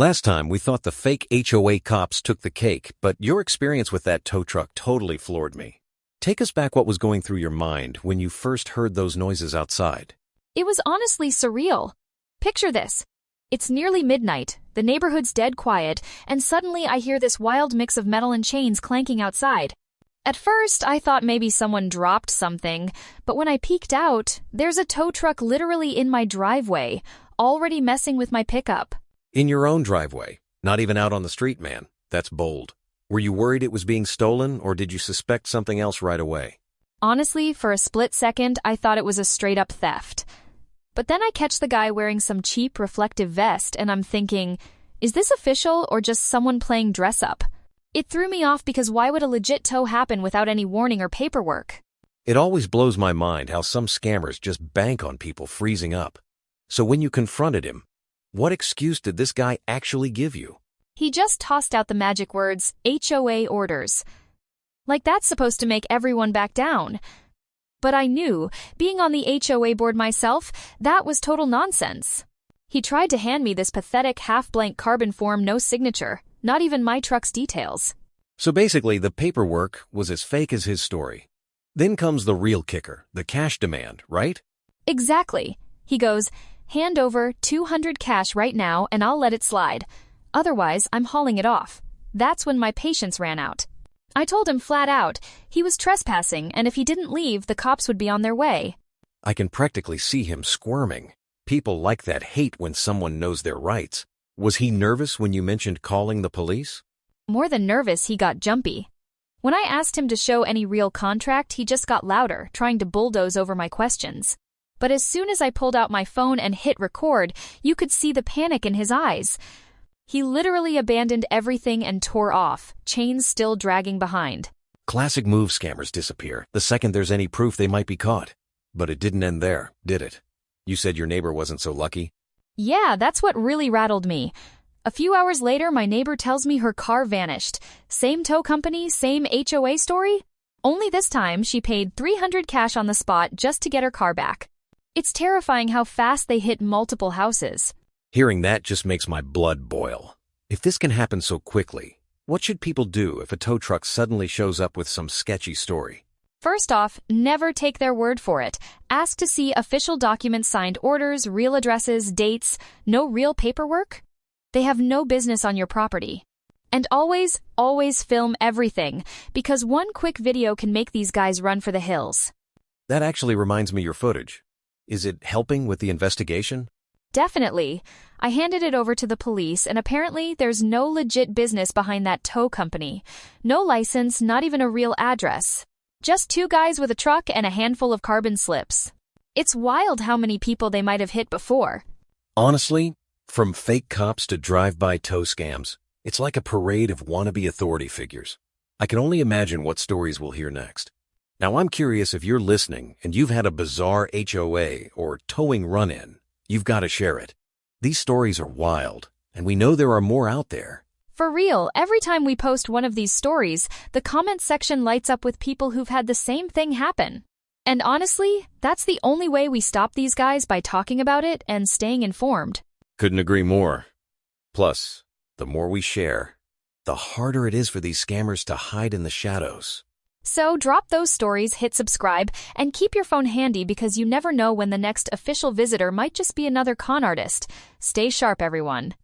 Last time, we thought the fake HOA cops took the cake, but your experience with that tow truck totally floored me. Take us back what was going through your mind when you first heard those noises outside. It was honestly surreal. Picture this. It's nearly midnight, the neighborhood's dead quiet, and suddenly I hear this wild mix of metal and chains clanking outside. At first, I thought maybe someone dropped something, but when I peeked out, there's a tow truck literally in my driveway, already messing with my pickup. In your own driveway, not even out on the street, man. That's bold. Were you worried it was being stolen, or did you suspect something else right away? Honestly, for a split second, I thought it was a straight-up theft. But then I catch the guy wearing some cheap reflective vest, and I'm thinking, is this official or just someone playing dress-up? It threw me off because why would a legit tow happen without any warning or paperwork? It always blows my mind how some scammers just bank on people freezing up. So when you confronted him, what excuse did this guy actually give you? He just tossed out the magic words, HOA orders. Like that's supposed to make everyone back down. But I knew, being on the HOA board myself, that was total nonsense. He tried to hand me this pathetic half-blank carbon form, no signature, not even my truck's details. So basically, the paperwork was as fake as his story. Then comes the real kicker, the cash demand, right? Exactly. He goes, hand over 200 cash right now and I'll let it slide. Otherwise, I'm hauling it off. That's when my patience ran out. I told him flat out he was trespassing, and if he didn't leave, the cops would be on their way. I can practically see him squirming. People like that hate when someone knows their rights. Was he nervous when you mentioned calling the police? More than nervous, he got jumpy. When I asked him to show any real contract, he just got louder, trying to bulldoze over my questions. But as soon as I pulled out my phone and hit record, you could see the panic in his eyes. He literally abandoned everything and tore off, chains still dragging behind. Classic move: scammers disappear the second there's any proof they might be caught. But it didn't end there, did it? You said your neighbor wasn't so lucky? Yeah, that's what really rattled me. A few hours later, my neighbor tells me her car vanished. Same tow company, same HOA story? Only this time, she paid $300 cash on the spot just to get her car back. It's terrifying how fast they hit multiple houses. Hearing that just makes my blood boil. If this can happen so quickly, what should people do if a tow truck suddenly shows up with some sketchy story? First off, never take their word for it. Ask to see official documents, signed orders, real addresses, dates, no real paperwork. They have no business on your property. And always, always film everything, because one quick video can make these guys run for the hills. That actually reminds me, your footage. Is it helping with the investigation? Definitely. I handed it over to the police, and apparently there's no legit business behind that tow company. No license, not even a real address. Just two guys with a truck and a handful of carbon slips. It's wild how many people they might have hit before. Honestly, from fake cops to drive-by tow scams, it's like a parade of wannabe authority figures. I can only imagine what stories we'll hear next. Now I'm curious, if you're listening and you've had a bizarre HOA or towing run-in, you've got to share it. These stories are wild, and we know there are more out there. For real, every time we post one of these stories, the comment section lights up with people who've had the same thing happen. And honestly, that's the only way we stop these guys, by talking about it and staying informed. Couldn't agree more. Plus, the more we share, the harder it is for these scammers to hide in the shadows. So drop those stories, hit subscribe, and keep your phone handy, because you never know when the next official visitor might just be another con artist. Stay sharp, everyone.